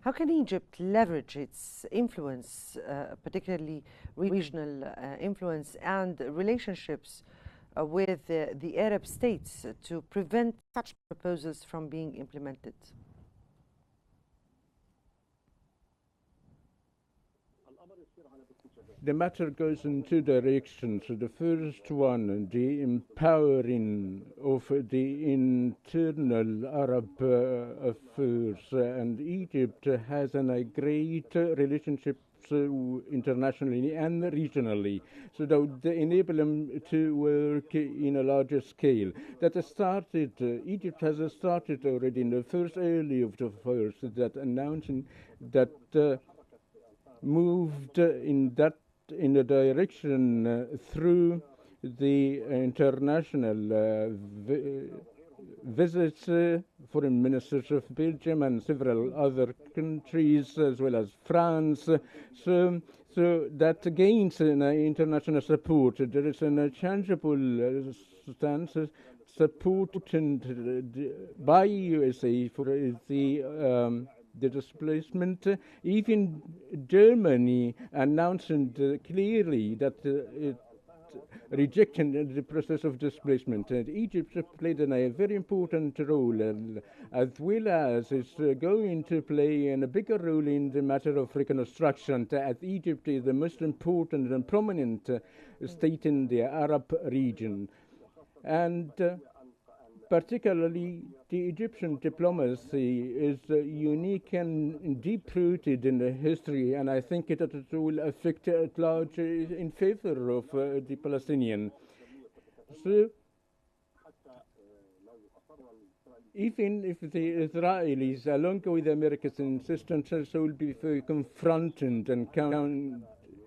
How can Egypt leverage its influence, particularly regional influence and relationships with the Arab states to prevent such proposals from being implemented? The matter goes in two directions. The first one, the empowering of the internal Arab affairs, and Egypt has a great relationship internationally and regionally, so that would enable them to work in a larger scale. That has started, Egypt has started already in the first early of the first, that announcing that moved in the direction through the international visits, foreign ministers of Belgium and several other countries, as well as France. So that gains international support. There is a tangible stance supported by USA for the displacement. Even Germany announcing clearly that it rejecting the process of displacement. And Egypt played a very important role, as well as it's going to play a bigger role in the matter of reconstruction, as Egypt is the most important and prominent state in the Arab region. And particularly, the Egyptian diplomacy is unique and deep-rooted in the history, and I think it will affect at large in favor of the Palestinian. So, even if the Israelis, along with the Americans' insistence, will be confronted and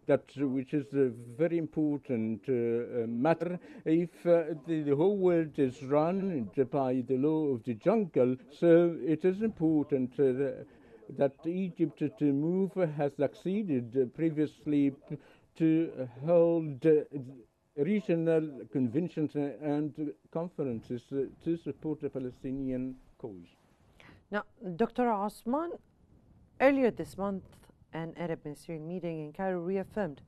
that which is a very important matter. If the whole world is run by the law of the jungle, so it is important that Egypt to move has succeeded previously to hold regional conventions and conferences to support the Palestinian cause. Now, Dr. Osman, earlier this month, an Arab ministerial meeting in Cairo reaffirmed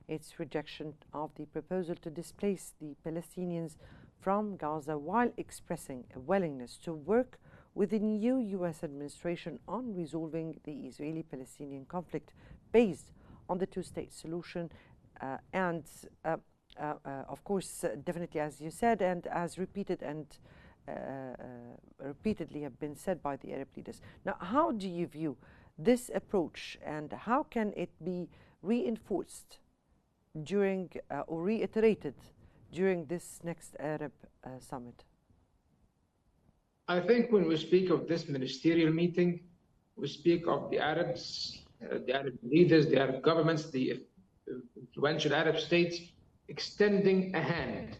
its rejection of the proposal to displace the Palestinians from Gaza, while expressing a willingness to work with the new U.S. administration on resolving the Israeli-Palestinian conflict based on the two-state solution. Of course, definitely, as you said, and as repeated and repeatedly have been said by the Arab leaders. Now, how do you view this approach, and how can it be reinforced during or reiterated during this next Arab summit? I think when we speak of this ministerial meeting, we speak of the Arabs, the Arab leaders, the Arab governments, the influential Arab states extending a hand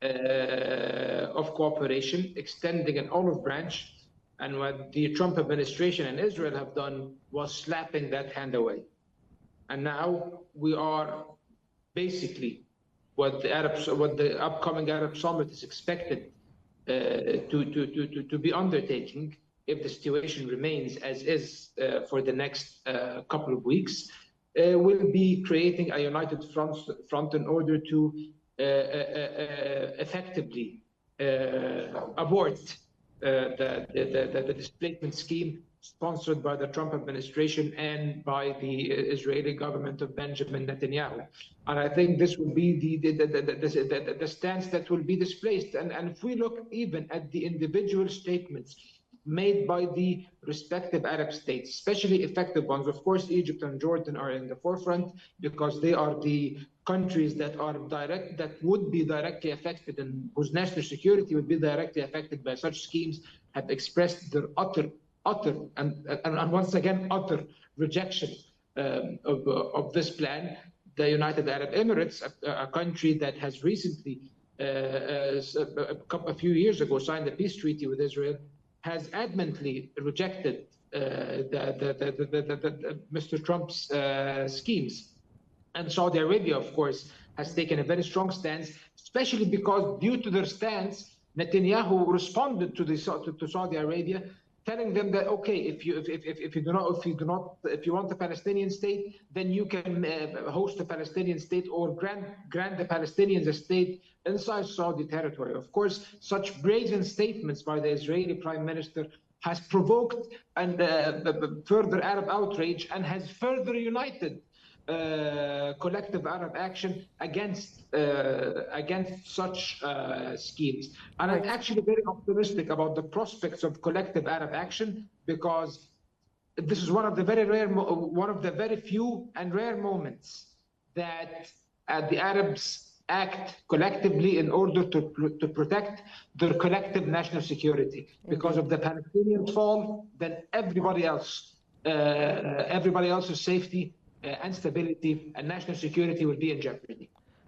of cooperation, extending an olive branch. And what the Trump administration and Israel have done was slapping that hand away. And now we are basically what the upcoming Arab summit is expected to be undertaking, if the situation remains as is for the next couple of weeks, will be creating a united front in order to effectively abort the displacement scheme sponsored by the Trump administration and by the Israeli government of Benjamin Netanyahu. And I think this will be the stance that will be displaced. And if we look even at the individual statements made by the respective Arab states, especially effective ones, of course, Egypt and Jordan are in the forefront because they are the countries that would be directly affected and whose national security would be directly affected by such schemes, have expressed their utter and once again utter rejection of this plan. The United Arab Emirates, a country that has recently, a few years ago, signed a peace treaty with Israel, has adamantly rejected Mr. Trump's schemes. And Saudi Arabia, of course, has taken a very strong stance, especially because due to their stance, Netanyahu responded to Saudi Arabia telling them that okay, if you want a Palestinian state, then you can host a Palestinian state or grant the Palestinians a state inside Saudi territory. Of course, such brazen statements by the Israeli Prime Minister has provoked and further Arab outrage and has further united collective Arab action against such schemes. And I'm actually very optimistic about the prospects of collective Arab action, because this is one of the very few and rare moments that the Arabs act collectively in order to protect their collective national security. Because of the Palestinian fall, then everybody else's safety and stability and national security will be in jeopardy.